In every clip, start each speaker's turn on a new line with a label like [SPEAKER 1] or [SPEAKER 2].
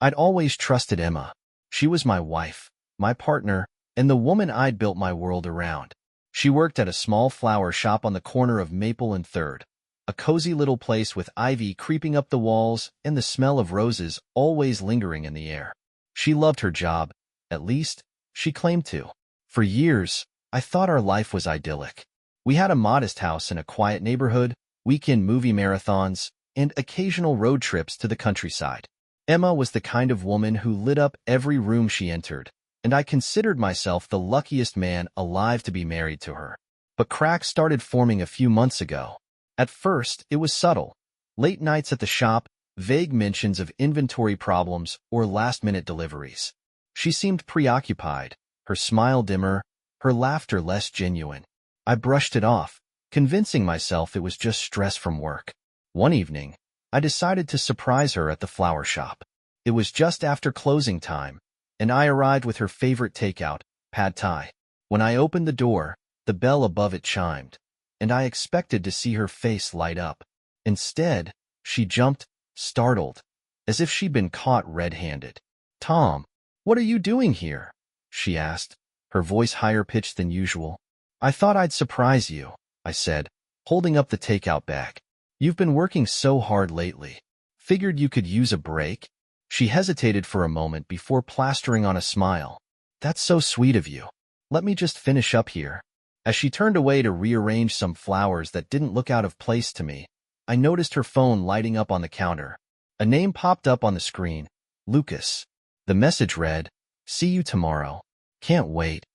[SPEAKER 1] I'd always trusted Emma. She was my wife, my partner, and the woman I'd built my world around. She worked at a small flower shop on the corner of Maple and 3rd, a cozy little place with ivy creeping up the walls and the smell of roses always lingering in the air. She loved her job, at least, she claimed to. For years, I thought our life was idyllic. We had a modest house in a quiet neighborhood, weekend movie marathons, and occasional road trips to the countryside. Emma was the kind of woman who lit up every room she entered, and I considered myself the luckiest man alive to be married to her. But cracks started forming a few months ago. At first, it was subtle. Late nights at the shop, vague mentions of inventory problems or last-minute deliveries. She seemed preoccupied, her smile dimmer, her laughter less genuine. I brushed it off, convincing myself it was just stress from work. One evening, I decided to surprise her at the flower shop. It was just after closing time, and I arrived with her favorite takeout, pad thai. When I opened the door, the bell above it chimed, and I expected to see her face light up. Instead, she jumped, startled, as if she'd been caught red-handed. "Tom, what are you doing here?" she asked, her voice higher-pitched than usual. "I thought I'd surprise you," I said, holding up the takeout bag. "You've been working so hard lately. Figured you could use a break?" She hesitated for a moment before plastering on a smile. "That's so sweet of you. Let me just finish up here." As she turned away to rearrange some flowers that didn't look out of place to me, I noticed her phone lighting up on the counter. A name popped up on the screen, Lucas. The message read, "See you tomorrow. Can't wait."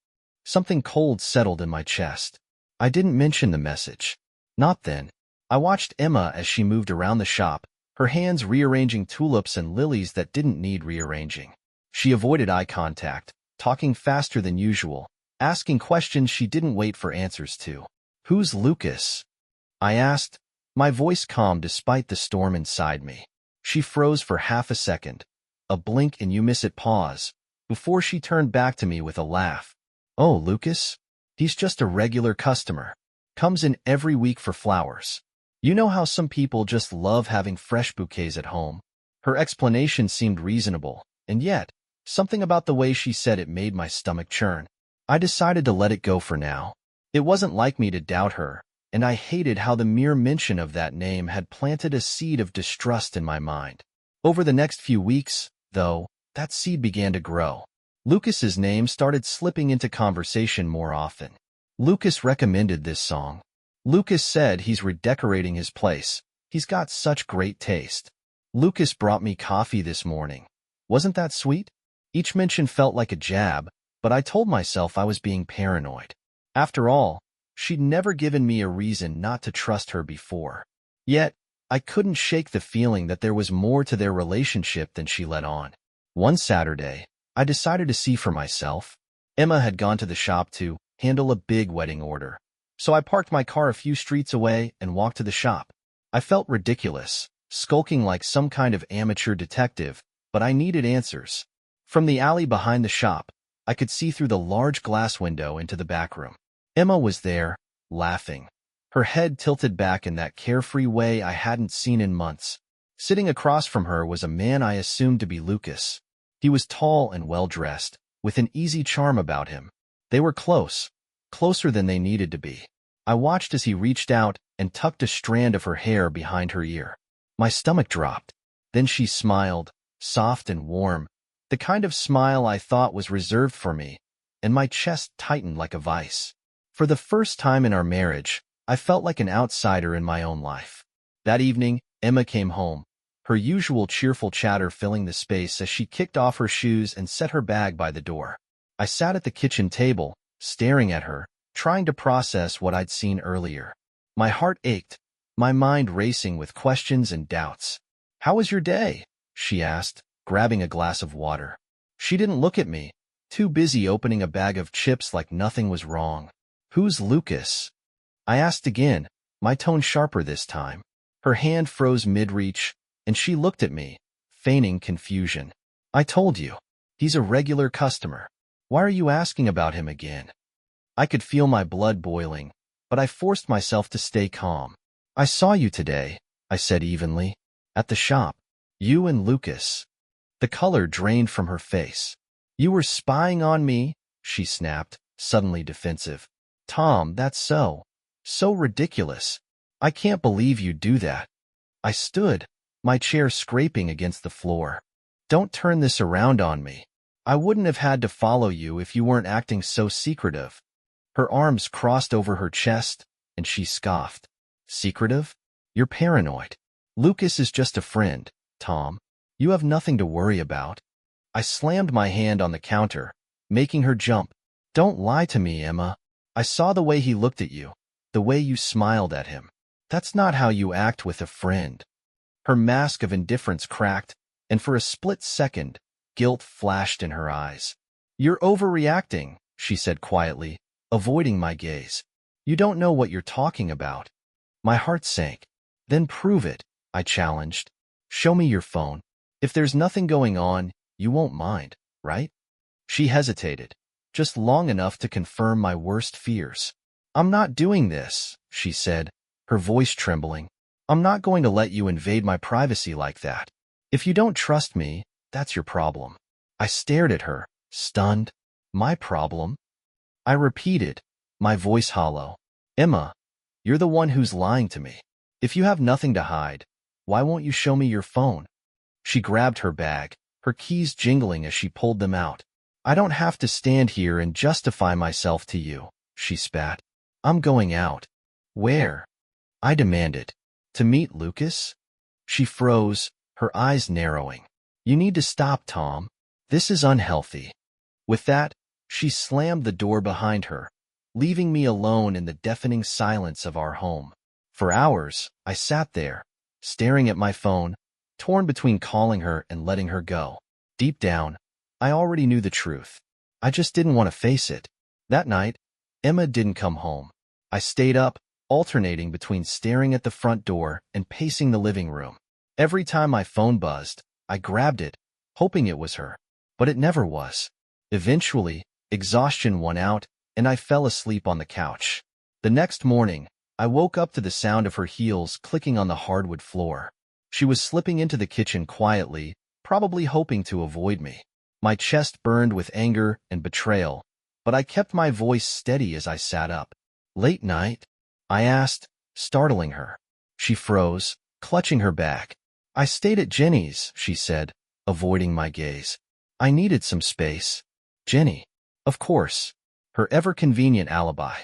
[SPEAKER 1] Something cold settled in my chest. I didn't mention the message. Not then. I watched Emma as she moved around the shop, her hands rearranging tulips and lilies that didn't need rearranging. She avoided eye contact, talking faster than usual, asking questions she didn't wait for answers to. "Who's Lucas?" I asked, my voice calm despite the storm inside me. She froze for half a second, a blink and you miss it pause, before she turned back to me with a laugh. "Oh, Lucas? He's just a regular customer. Comes in every week for flowers. You know how some people just love having fresh bouquets at home?" Her explanation seemed reasonable, and yet, something about the way she said it made my stomach churn. I decided to let it go for now. It wasn't like me to doubt her, and I hated how the mere mention of that name had planted a seed of distrust in my mind. Over the next few weeks, though, that seed began to grow. Lucas's name started slipping into conversation more often. Lucas recommended this song. Lucas said he's redecorating his place. He's got such great taste. Lucas brought me coffee this morning. Wasn't that sweet? Each mention felt like a jab, but I told myself I was being paranoid. After all, she'd never given me a reason not to trust her before. Yet, I couldn't shake the feeling that there was more to their relationship than she let on. One Saturday, I decided to see for myself. Emma had gone to the shop to handle a big wedding order, so I parked my car a few streets away and walked to the shop. I felt ridiculous, skulking like some kind of amateur detective, but I needed answers. From the alley behind the shop, I could see through the large glass window into the back room. Emma was there, laughing, her head tilted back in that carefree way I hadn't seen in months. Sitting across from her was a man I assumed to be Lucas. He was tall and well-dressed, with an easy charm about him. They were close, closer than they needed to be. I watched as he reached out and tucked a strand of her hair behind her ear. My stomach dropped. Then she smiled, soft and warm, the kind of smile I thought was reserved for me, and my chest tightened like a vice. For the first time in our marriage, I felt like an outsider in my own life. That evening, Emma came home, her usual cheerful chatter filling the space as she kicked off her shoes and set her bag by the door. I sat at the kitchen table, staring at her, trying to process what I'd seen earlier. My heart ached, my mind racing with questions and doubts. "How was your day?" she asked, grabbing a glass of water. She didn't look at me, too busy opening a bag of chips like nothing was wrong. "Who's Lucas?" I asked again, my tone sharper this time. Her hand froze mid-reach, and she looked at me, feigning confusion. "I told you. He's a regular customer. Why are you asking about him again?" I could feel my blood boiling, but I forced myself to stay calm. "I saw you today," I said evenly. "At the shop. You and Lucas." The color drained from her face. You were spying on me? She snapped, suddenly defensive. Tom, that's so ridiculous. I can't believe you'd do that. I stood, my chair scraping against the floor. Don't turn this around on me. I wouldn't have had to follow you if you weren't acting so secretive. Her arms crossed over her chest, and she scoffed. Secretive? You're paranoid. Lucas is just a friend, Tom. You have nothing to worry about. I slammed my hand on the counter, making her jump. Don't lie to me, Emma. I saw the way he looked at you, the way you smiled at him. That's not how you act with a friend. Her mask of indifference cracked, and for a split second, guilt flashed in her eyes. You're overreacting, she said quietly, avoiding my gaze. You don't know what you're talking about. My heart sank. Then prove it, I challenged. Show me your phone. If there's nothing going on, you won't mind, right? She hesitated, just long enough to confirm my worst fears. I'm not doing this, she said, her voice trembling. I'm not going to let you invade my privacy like that. If you don't trust me, that's your problem. I stared at her, stunned. My problem? I repeated, my voice hollow. Emma, you're the one who's lying to me. If you have nothing to hide, why won't you show me your phone? She grabbed her bag, her keys jingling as she pulled them out. I don't have to stand here and justify myself to you, she spat. I'm going out. Where? I demanded. To meet Lucas? She froze, her eyes narrowing. You need to stop, Tom. This is unhealthy. With that, she slammed the door behind her, leaving me alone in the deafening silence of our home. For hours, I sat there, staring at my phone, torn between calling her and letting her go. Deep down, I already knew the truth. I just didn't want to face it. That night, Emma didn't come home. I stayed up, alternating between staring at the front door and pacing the living room. Every time my phone buzzed, I grabbed it, hoping it was her. But it never was. Eventually, exhaustion won out, and I fell asleep on the couch. The next morning, I woke up to the sound of her heels clicking on the hardwood floor. She was slipping into the kitchen quietly, probably hoping to avoid me. My chest burned with anger and betrayal, but I kept my voice steady as I sat up. Late night? I asked, startling her. She froze, clutching her back. I stayed at Jenny's, she said, avoiding my gaze. I needed some space. Jenny. Of course. Her ever-convenient alibi.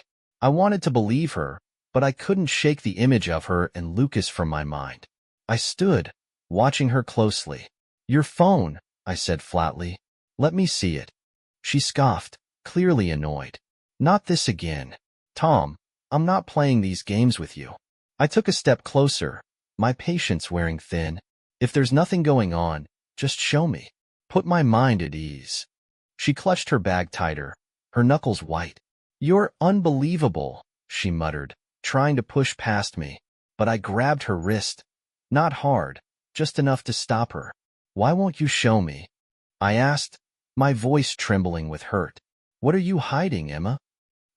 [SPEAKER 1] I wanted to believe her, but I couldn't shake the image of her and Lucas from my mind. I stood, watching her closely. Your phone, I said flatly. Let me see it. She scoffed, clearly annoyed. Not this again. Tom, I'm not playing these games with you. I took a step closer, my patience wearing thin. If there's nothing going on, just show me. Put my mind at ease. She clutched her bag tighter, her knuckles white. You're unbelievable, she muttered, trying to push past me. But I grabbed her wrist. Not hard, just enough to stop her. Why won't you show me? I asked, my voice trembling with hurt. What are you hiding, Emma?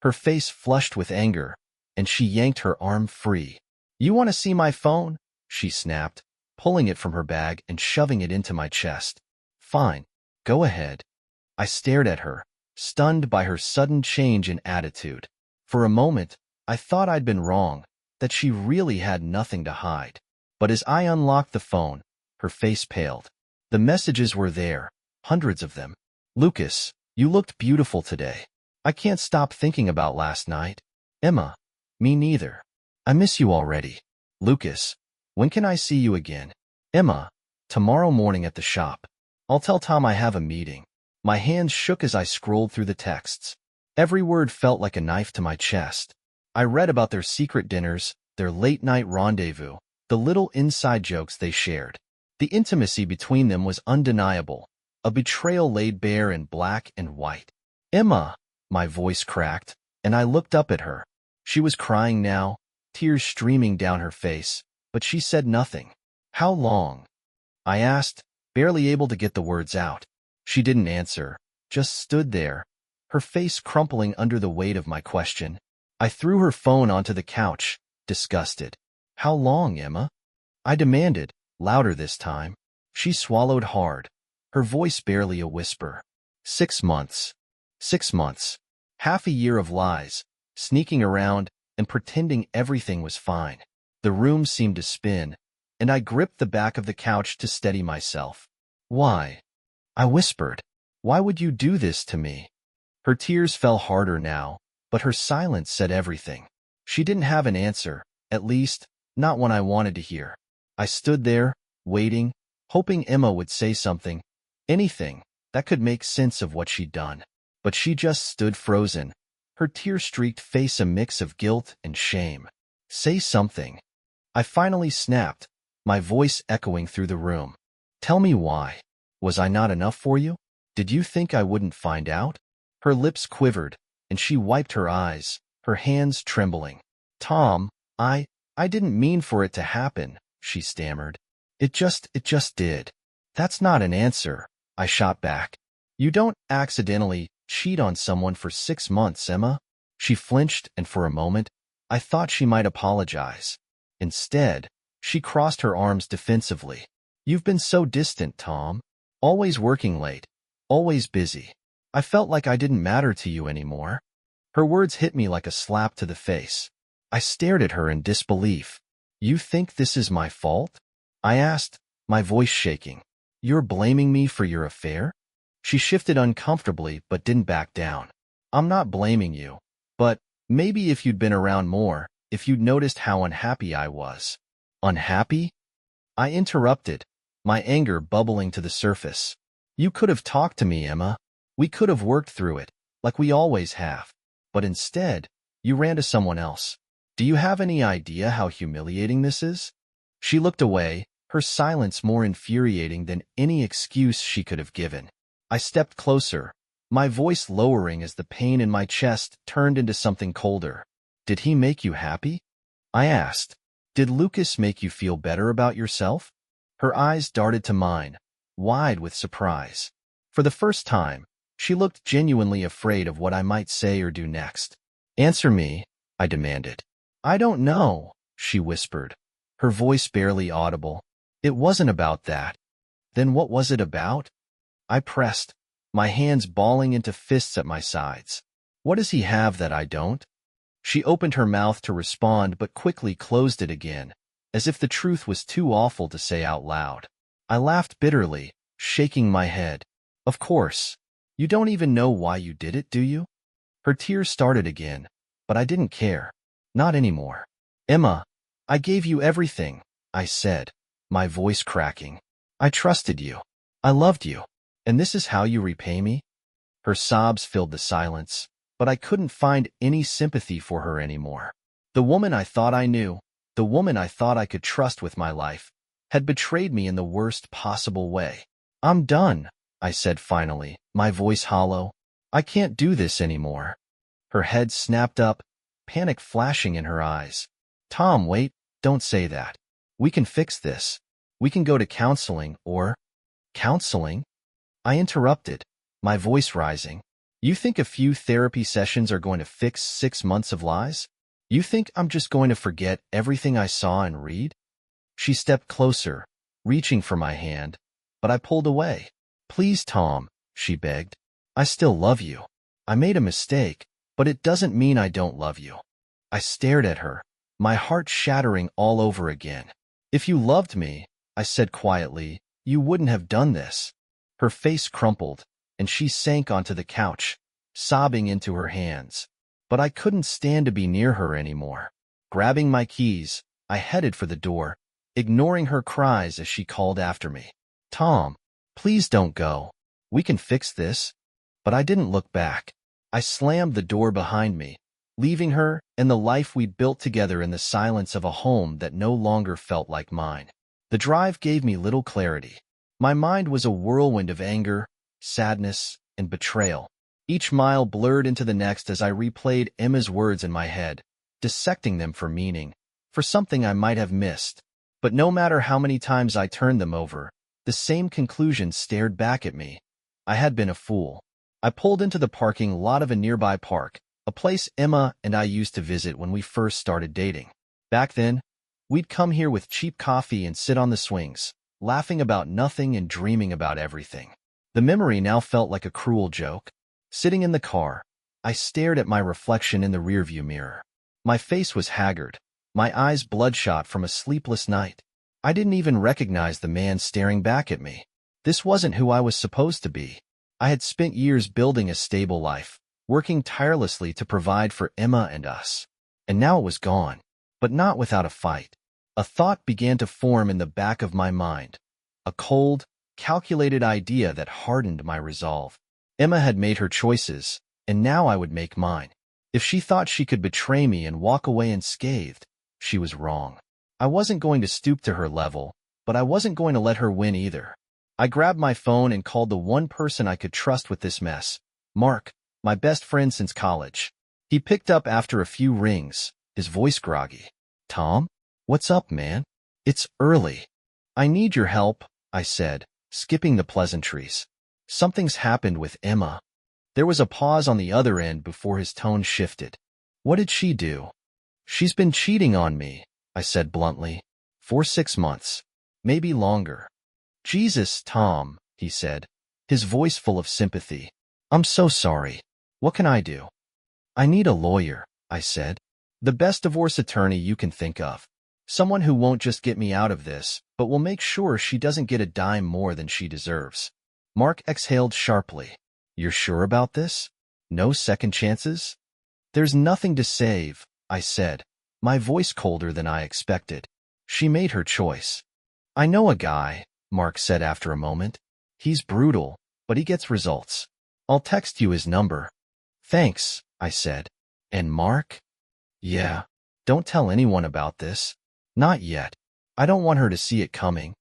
[SPEAKER 1] Her face flushed with anger, and she yanked her arm free. You want to see my phone? She snapped, pulling it from her bag and shoving it into my chest. Fine, go ahead. I stared at her, stunned by her sudden change in attitude. For a moment, I thought I'd been wrong, that she really had nothing to hide. But as I unlocked the phone, her face paled. The messages were there, hundreds of them. Lucas, you looked beautiful today. I can't stop thinking about last night. Emma, me neither. I miss you already. Lucas, when can I see you again? Emma, tomorrow morning at the shop. I'll tell Tom I have a meeting. My hands shook as I scrolled through the texts. Every word felt like a knife to my chest. I read about their secret dinners, their late-night rendezvous, the little inside jokes they shared. The intimacy between them was undeniable, a betrayal laid bare in black and white. Emma, my voice cracked, and I looked up at her. She was crying now, tears streaming down her face, but she said nothing. How long? I asked, barely able to get the words out. She didn't answer, just stood there, her face crumpling under the weight of my question. I threw her phone onto the couch, disgusted. How long, Emma? I demanded, louder this time. She swallowed hard, her voice barely a whisper. 6 months. 6 months. Half a year of lies, sneaking around and pretending everything was fine. The room seemed to spin, and I gripped the back of the couch to steady myself. Why? I whispered. Why would you do this to me? Her tears fell harder now, but her silence said everything. She didn't have an answer, at least, not one I wanted to hear. I stood there, waiting, hoping Emma would say something, anything, that could make sense of what she'd done. But she just stood frozen, her tear-streaked face a mix of guilt and shame. Say something. I finally snapped, my voice echoing through the room. Tell me why. Was I not enough for you? Did you think I wouldn't find out? Her lips quivered, and she wiped her eyes, her hands trembling. Tom, I didn't mean for it to happen, she stammered. It just did. That's not an answer, I shot back. You don't accidentally cheat on someone for 6 months, Emma. She flinched, and for a moment, I thought she might apologize. Instead, she crossed her arms defensively. You've been so distant, Tom. Always working late. Always busy. I felt like I didn't matter to you anymore. Her words hit me like a slap to the face. I stared at her in disbelief. You think this is my fault? I asked, my voice shaking. You're blaming me for your affair? She shifted uncomfortably but didn't back down. I'm not blaming you, but maybe if you'd been around more, if you'd noticed how unhappy I was. Unhappy? I interrupted, my anger bubbling to the surface. You could have talked to me, Emma. We could have worked through it, like we always have. But instead, you ran to someone else. Do you have any idea how humiliating this is? She looked away, her silence more infuriating than any excuse she could have given. I stepped closer, my voice lowering as the pain in my chest turned into something colder. Did he make you happy? I asked. Did Lucas make you feel better about yourself? Her eyes darted to mine, wide with surprise. For the first time, she looked genuinely afraid of what I might say or do next. Answer me, I demanded. I don't know, she whispered, her voice barely audible. It wasn't about that. Then what was it about? I pressed, my hands balling into fists at my sides. What does he have that I don't? She opened her mouth to respond but quickly closed it again, as if the truth was too awful to say out loud. I laughed bitterly, shaking my head. Of course. You don't even know why you did it, do you? Her tears started again, but I didn't care. Not anymore. Emma, I gave you everything, I said, my voice cracking. I trusted you. I loved you. And this is how you repay me? Her sobs filled the silence, but I couldn't find any sympathy for her anymore. The woman I thought I knew, the woman I thought I could trust with my life, had betrayed me in the worst possible way. I'm done, I said finally, my voice hollow. I can't do this anymore. Her head snapped up, panic flashing in her eyes. Tom, wait, don't say that. We can fix this. We can go to counseling or... Counseling? I interrupted, my voice rising. You think a few therapy sessions are going to fix 6 months of lies? You think I'm just going to forget everything I saw and read? She stepped closer, reaching for my hand, but I pulled away. Please, Tom, she begged. I still love you. I made a mistake, but it doesn't mean I don't love you. I stared at her, my heart shattering all over again. If you loved me, I said quietly, you wouldn't have done this. Her face crumpled, and she sank onto the couch, sobbing into her hands. But I couldn't stand to be near her anymore. Grabbing my keys, I headed for the door, ignoring her cries as she called after me. Tom, please don't go. We can fix this. But I didn't look back. I slammed the door behind me, leaving her and the life we'd built together in the silence of a home that no longer felt like mine. The drive gave me little clarity. My mind was a whirlwind of anger, sadness, and betrayal. Each mile blurred into the next as I replayed Emma's words in my head, dissecting them for meaning, for something I might have missed. But no matter how many times I turned them over, the same conclusion stared back at me. I had been a fool. I pulled into the parking lot of a nearby park, a place Emma and I used to visit when we first started dating. Back then, we'd come here with cheap coffee and sit on the swings, laughing about nothing and dreaming about everything. The memory now felt like a cruel joke. Sitting in the car, I stared at my reflection in the rearview mirror. My face was haggard, my eyes bloodshot from a sleepless night. I didn't even recognize the man staring back at me. This wasn't who I was supposed to be. I had spent years building a stable life, working tirelessly to provide for Emma and us. And now it was gone, but not without a fight. A thought began to form in the back of my mind, a cold, calculated idea that hardened my resolve. Emma had made her choices, and now I would make mine. If she thought she could betray me and walk away unscathed, she was wrong. I wasn't going to stoop to her level, but I wasn't going to let her win either. I grabbed my phone and called the one person I could trust with this mess, Mark, my best friend since college. He picked up after a few rings, his voice groggy. "Tom? What's up, man? It's early. I need your help," I said, skipping the pleasantries. "Something's happened with Emma." There was a pause on the other end before his tone shifted. "What did she do?" "She's been cheating on me," I said bluntly. "For 6 months. Maybe longer." "Jesus, Tom," he said, his voice full of sympathy. "I'm so sorry. What can I do?" "I need a lawyer," I said. "The best divorce attorney you can think of. Someone who won't just get me out of this, but will make sure she doesn't get a dime more than she deserves." Mark exhaled sharply. "You're sure about this? No second chances?" "There's nothing to save," I said, my voice colder than I expected. "She made her choice." "I know a guy," Mark said after a moment. "He's brutal, but he gets results. I'll text you his number." "Thanks," I said. "And Mark?" "Yeah. Don't tell anyone about this." "Not yet. I don't want her to see it coming."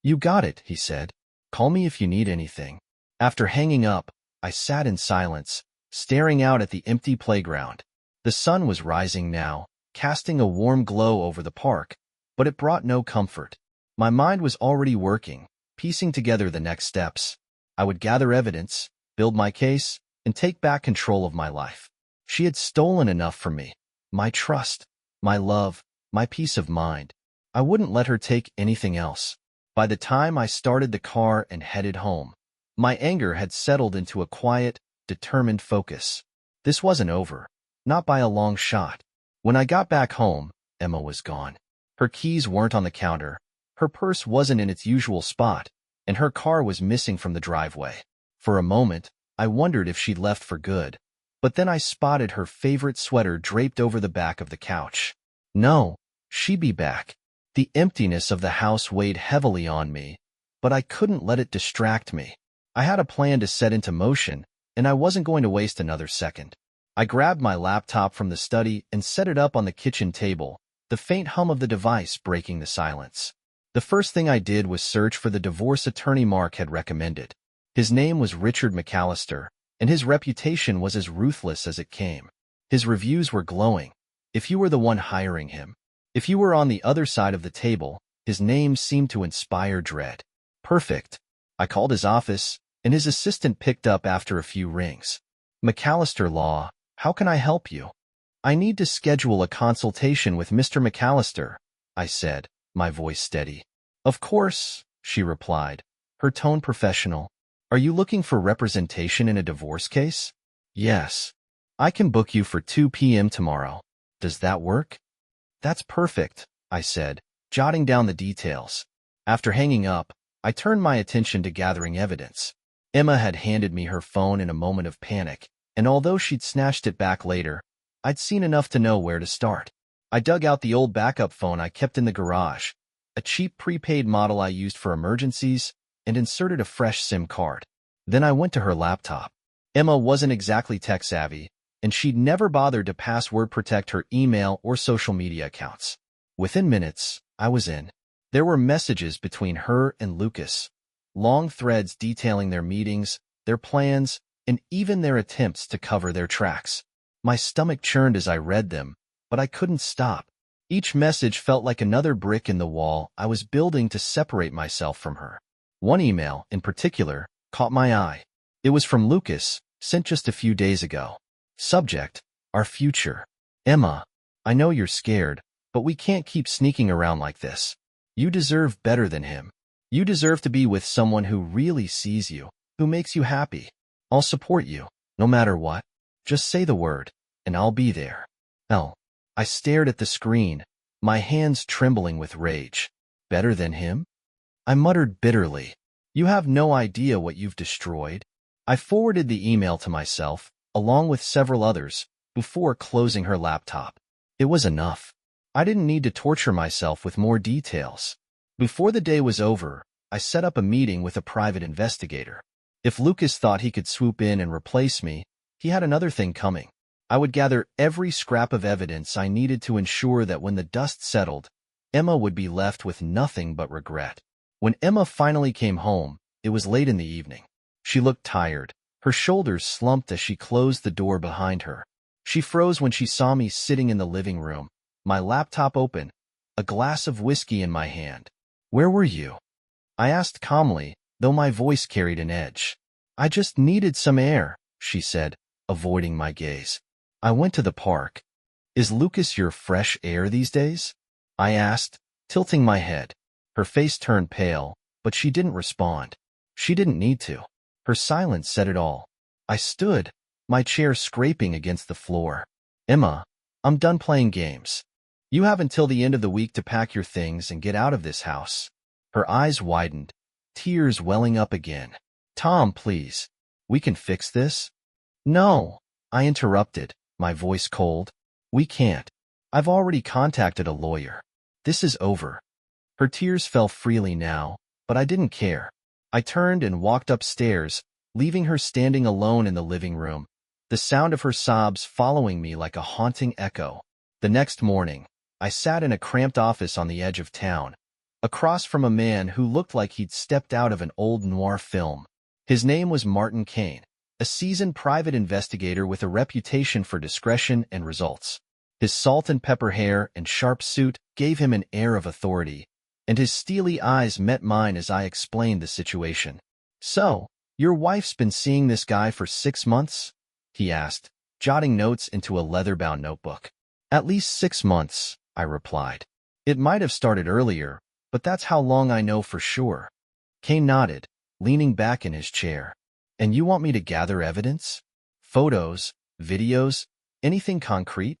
[SPEAKER 1] "You got it," he said. "Call me if you need anything." After hanging up, I sat in silence, staring out at the empty playground. The sun was rising now, casting a warm glow over the park, but it brought no comfort. My mind was already working, piecing together the next steps. I would gather evidence, build my case, and take back control of my life. She had stolen enough from me, my trust, my love, my peace of mind. I wouldn't let her take anything else. By the time I started the car and headed home, my anger had settled into a quiet, determined focus. This wasn't over, not by a long shot. When I got back home, Emma was gone. Her keys weren't on the counter, her purse wasn't in its usual spot, and her car was missing from the driveway. For a moment, I wondered if she'd left for good, but then I spotted her favorite sweater draped over the back of the couch. No, she'd be back. The emptiness of the house weighed heavily on me, but I couldn't let it distract me. I had a plan to set into motion, and I wasn't going to waste another second. I grabbed my laptop from the study and set it up on the kitchen table, the faint hum of the device breaking the silence. The first thing I did was search for the divorce attorney Mark had recommended. His name was Richard McAllister, and his reputation was as ruthless as it came. His reviews were glowing. If you were the one hiring him, if you were on the other side of the table, his name seemed to inspire dread. Perfect. I called his office, and his assistant picked up after a few rings. "McAllister Law, how can I help you?" "I need to schedule a consultation with Mr. McAllister," I said, my voice steady. "Of course," she replied, her tone professional. "Are you looking for representation in a divorce case?" "Yes. I can book you for 2 p.m. tomorrow. Does that work?" "That's perfect," I said, jotting down the details. After hanging up, I turned my attention to gathering evidence. Emma had handed me her phone in a moment of panic, and although she'd snatched it back later, I'd seen enough to know where to start. I dug out the old backup phone I kept in the garage, a cheap prepaid model I used for emergencies, and inserted a fresh SIM card. Then I went to her laptop. Emma wasn't exactly tech-savvy, and she'd never bothered to password protect her email or social media accounts. Within minutes, I was in. There were messages between her and Lucas, long threads detailing their meetings, their plans, and even their attempts to cover their tracks. My stomach churned as I read them, but I couldn't stop. Each message felt like another brick in the wall I was building to separate myself from her. One email, in particular, caught my eye. It was from Lucas, sent just a few days ago. Subject: Our future. "Emma, I know you're scared, but we can't keep sneaking around like this. You deserve better than him. You deserve to be with someone who really sees you, Who makes you happy? I'll support you, no matter what. Just say the word, and I'll be there. L. I stared at the screen, my hands trembling with rage. Better than him? I muttered bitterly. You have no idea what you've destroyed. I forwarded the email to myself, along with several others, before closing her laptop. It was enough. I didn't need to torture myself with more details. Before the day was over, I set up a meeting with a private investigator. If Lucas thought he could swoop in and replace me, he had another thing coming. I would gather every scrap of evidence I needed to ensure that when the dust settled, Emma would be left with nothing but regret. When Emma finally came home, it was late in the evening. She looked tired. Her shoulders slumped as she closed the door behind her. She froze when she saw me sitting in the living room, my laptop open, a glass of whiskey in my hand. Where were you? I asked calmly, though my voice carried an edge. I just needed some air, she said, avoiding my gaze. I went to the park. Is Lucas your fresh air these days? I asked, tilting my head. Her face turned pale, but she didn't respond. She didn't need to. Her silence said it all. I stood, my chair scraping against the floor. Emma, I'm done playing games. You have until the end of the week to pack your things and get out of this house. Her eyes widened, tears welling up again. Tom, please. We can fix this? No, I interrupted, my voice cold. We can't. I've already contacted a lawyer. This is over. Her tears fell freely now, but I didn't care. I turned and walked upstairs, leaving her standing alone in the living room, the sound of her sobs following me like a haunting echo. The next morning, I sat in a cramped office on the edge of town, across from a man who looked like he'd stepped out of an old noir film. His name was Martin Kane, a seasoned private investigator with a reputation for discretion and results. His salt and pepper hair and sharp suit gave him an air of authority, and his steely eyes met mine as I explained the situation. So, your wife's been seeing this guy for 6 months? He asked, jotting notes into a leather-bound notebook. At least 6 months, I replied. It might have started earlier, but that's how long I know for sure. Kane nodded, leaning back in his chair. And you want me to gather evidence? Photos, videos, anything concrete?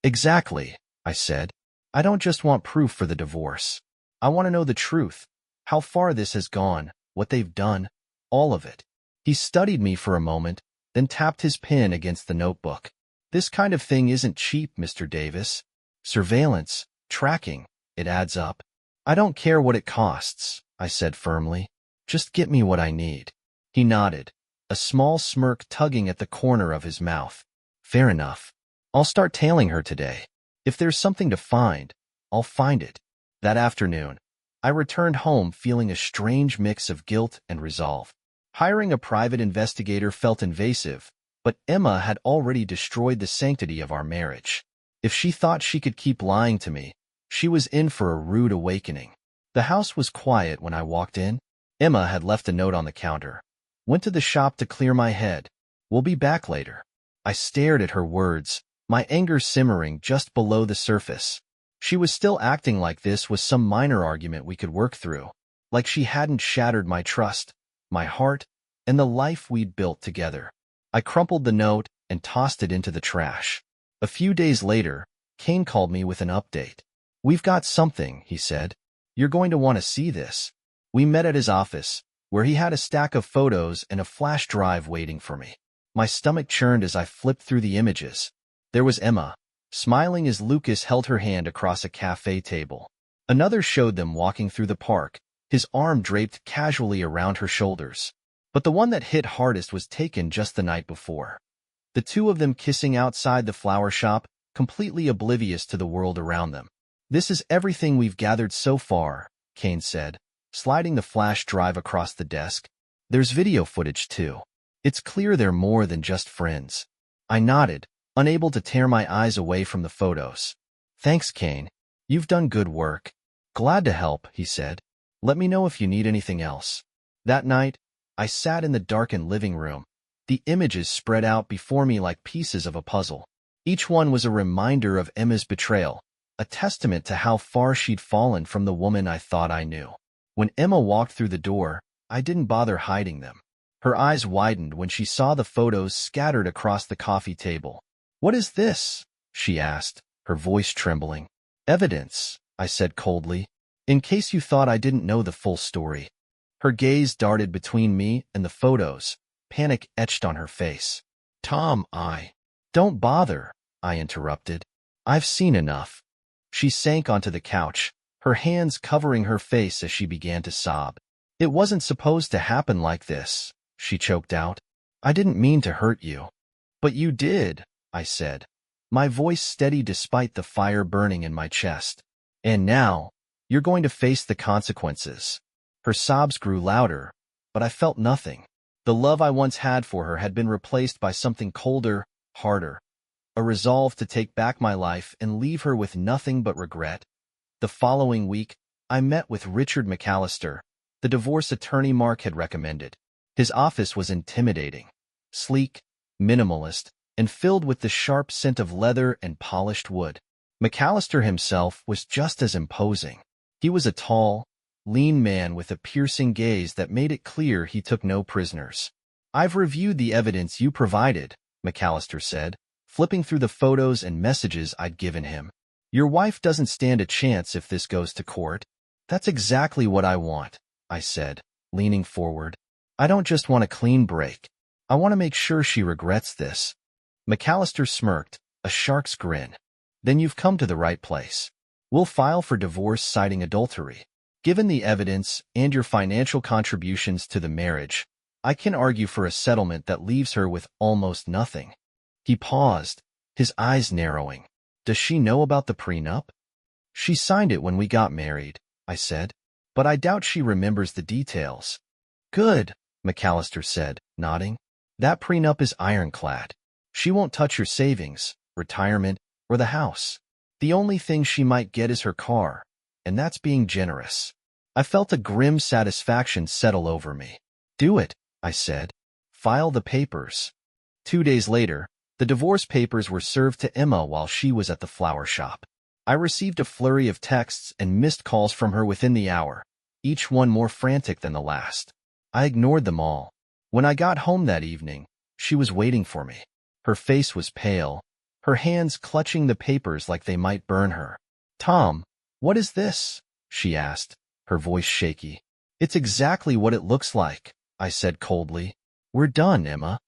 [SPEAKER 1] Exactly, I said. I don't just want proof for the divorce. I want to know the truth, how far this has gone, what they've done, all of it. He studied me for a moment, then tapped his pen against the notebook. This kind of thing isn't cheap, Mr. Davis. Surveillance, tracking, it adds up. I don't care what it costs, I said firmly. Just get me what I need. He nodded, a small smirk tugging at the corner of his mouth. Fair enough. I'll start tailing her today. If there's something to find, I'll find it. That afternoon, I returned home feeling a strange mix of guilt and resolve. Hiring a private investigator felt invasive, but Emma had already destroyed the sanctity of our marriage. If she thought she could keep lying to me, she was in for a rude awakening. The house was quiet when I walked in. Emma had left a note on the counter. Went to the shop to clear my head. We'll be back later. I stared at her words, my anger simmering just below the surface. She was still acting like this was some minor argument we could work through, like she hadn't shattered my trust, my heart, and the life we'd built together. I crumpled the note and tossed it into the trash. A few days later, Kane called me with an update. We've got something, he said. You're going to want to see this. We met at his office, where he had a stack of photos and a flash drive waiting for me. My stomach churned as I flipped through the images. There was Emma, smiling as Lucas held her hand across a cafe table. Another showed them walking through the park, his arm draped casually around her shoulders. But the one that hit hardest was taken just the night before. The two of them kissing outside the flower shop, completely oblivious to the world around them. This is everything we've gathered so far, Kane said, sliding the flash drive across the desk. There's video footage too. It's clear they're more than just friends. I nodded, unable to tear my eyes away from the photos. Thanks, Kane. You've done good work. Glad to help, he said. Let me know if you need anything else. That night, I sat in the darkened living room. The images spread out before me like pieces of a puzzle. Each one was a reminder of Emma's betrayal, a testament to how far she'd fallen from the woman I thought I knew. When Emma walked through the door, I didn't bother hiding them. Her eyes widened when she saw the photos scattered across the coffee table. "What is this?" she asked, her voice trembling. "Evidence," I said coldly, "in case you thought I didn't know the full story." Her gaze darted between me and the photos, panic etched on her face. "Tom, Don't bother," I interrupted. "I've seen enough." She sank onto the couch, her hands covering her face as she began to sob. "It wasn't supposed to happen like this," she choked out. "I didn't mean to hurt you." "But you did," I said, my voice steady despite the fire burning in my chest. "And now, you're going to face the consequences." Her sobs grew louder, but I felt nothing. The love I once had for her had been replaced by something colder, harder, a resolve to take back my life and leave her with nothing but regret. The following week, I met with Richard McAllister, the divorce attorney Mark had recommended. His office was intimidating, sleek, minimalist, and filled with the sharp scent of leather and polished wood. McAllister himself was just as imposing. He was a tall, lean man with a piercing gaze that made it clear he took no prisoners. "I've reviewed the evidence you provided," McAllister said, flipping through the photos and messages I'd given him. "Your wife doesn't stand a chance if this goes to court." "That's exactly what I want," I said, leaning forward. "I don't just want a clean break. I want to make sure she regrets this." McAllister smirked, a shark's grin. "Then you've come to the right place. We'll file for divorce citing adultery. Given the evidence and your financial contributions to the marriage, I can argue for a settlement that leaves her with almost nothing." He paused, his eyes narrowing. "Does she know about the prenup?" "She signed it when we got married," I said, "but I doubt she remembers the details." "Good," McAllister said, nodding. "That prenup is ironclad. She won't touch your savings, retirement, or the house. The only thing she might get is her car, and that's being generous." I felt a grim satisfaction settle over me. "Do it," I said. "File the papers." 2 days later, the divorce papers were served to Emma while she was at the flower shop. I received a flurry of texts and missed calls from her within the hour, each one more frantic than the last. I ignored them all. When I got home that evening, she was waiting for me. Her face was pale, her hands clutching the papers like they might burn her. "Tom, what is this?" she asked, her voice shaky. "It's exactly what it looks like," I said coldly. "We're done, Emma."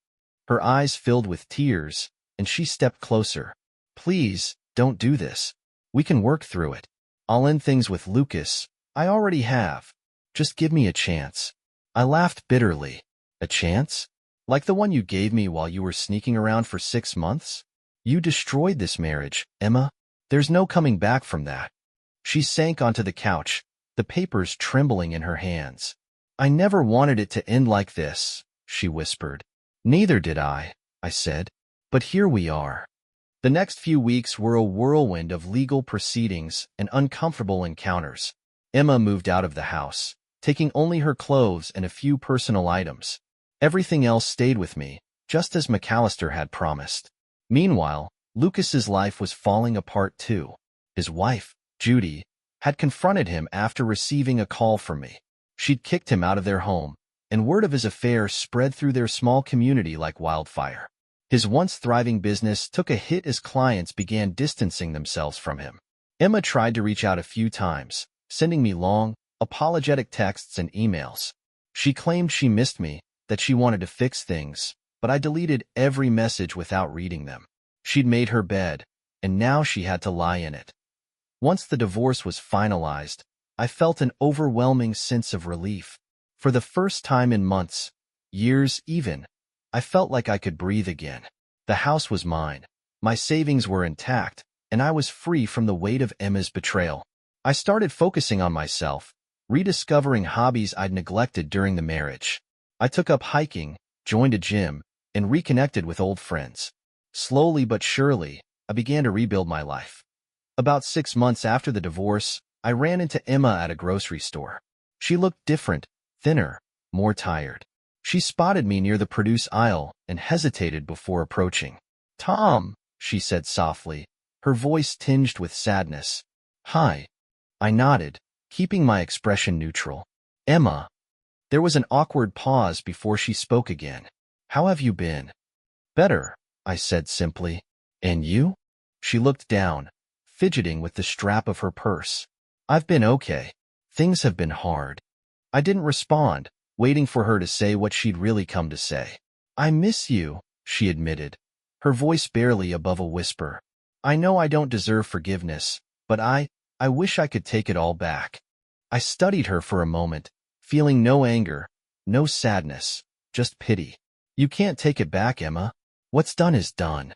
[SPEAKER 1] Her eyes filled with tears, and she stepped closer. "Please, don't do this. We can work through it. I'll end things with Lucas. I already have. Just give me a chance." I laughed bitterly. "A chance? Like the one you gave me while you were sneaking around for 6 months? You destroyed this marriage, Emma. There's no coming back from that." She sank onto the couch, the papers trembling in her hands. "I never wanted it to end like this," she whispered. "Neither did I said. "But here we are." The next few weeks were a whirlwind of legal proceedings and uncomfortable encounters. Emma moved out of the house, taking only her clothes and a few personal items. Everything else stayed with me, just as McAllister had promised. Meanwhile, Lucas's life was falling apart too. His wife, Judy, had confronted him after receiving a call from me. She'd kicked him out of their home, and word of his affair spread through their small community like wildfire. His once thriving business took a hit as clients began distancing themselves from him. Emma tried to reach out a few times, sending me long, apologetic texts and emails. She claimed she missed me, that she wanted to fix things, but I deleted every message without reading them. She'd made her bed, and now she had to lie in it. Once the divorce was finalized, I felt an overwhelming sense of relief. For the first time in months, years even, I felt like I could breathe again. The house was mine, my savings were intact, and I was free from the weight of Emma's betrayal. I started focusing on myself, rediscovering hobbies I'd neglected during the marriage. I took up hiking, joined a gym, and reconnected with old friends. Slowly but surely, I began to rebuild my life. About 6 months after the divorce, I ran into Emma at a grocery store. She looked different, thinner, more tired. She spotted me near the produce aisle and hesitated before approaching. "Tom," she said softly, her voice tinged with sadness. "Hi." I nodded, keeping my expression neutral. "Emma." There was an awkward pause before she spoke again. How have you been? Better, I said simply. And you? She looked down, fidgeting with the strap of her purse. I've been okay. Things have been hard. I didn't respond, waiting for her to say what she'd really come to say. I miss you, she admitted, her voice barely above a whisper. I know I don't deserve forgiveness, but I wish I could take it all back. I studied her for a moment, feeling no anger, no sadness, just pity. You can't take it back, Emma. What's done is done.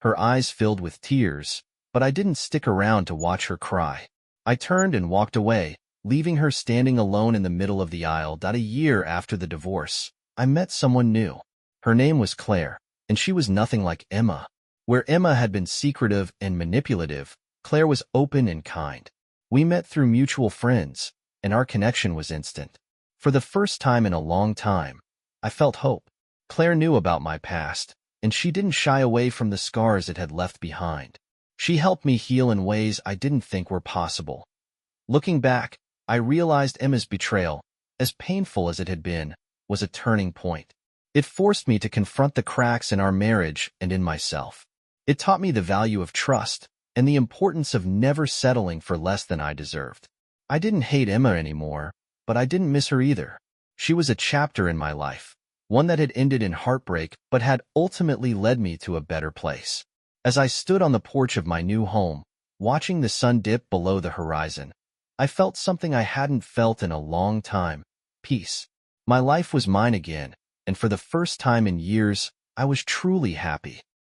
[SPEAKER 1] Her eyes filled with tears, but I didn't stick around to watch her cry. I turned and walked away, leaving her standing alone in the middle of the aisle. A year after the divorce, I met someone new. Her name was Claire, and she was nothing like Emma. Where Emma had been secretive and manipulative, Claire was open and kind. We met through mutual friends, and our connection was instant. For the first time in a long time, I felt hope. Claire knew about my past, and she didn't shy away from the scars it had left behind. She helped me heal in ways I didn't think were possible. Looking back, I realized Emma's betrayal, as painful as it had been, was a turning point. It forced me to confront the cracks in our marriage and in myself. It taught me the value of trust and the importance of never settling for less than I deserved. I didn't hate Emma anymore, but I didn't miss her either. She was a chapter in my life, one that had ended in heartbreak but had ultimately led me to a better place. As I stood on the porch of my new home, watching the sun dip below the horizon, I felt something I hadn't felt in a long time: peace. My life was mine again, and for the first time in years, I was truly happy.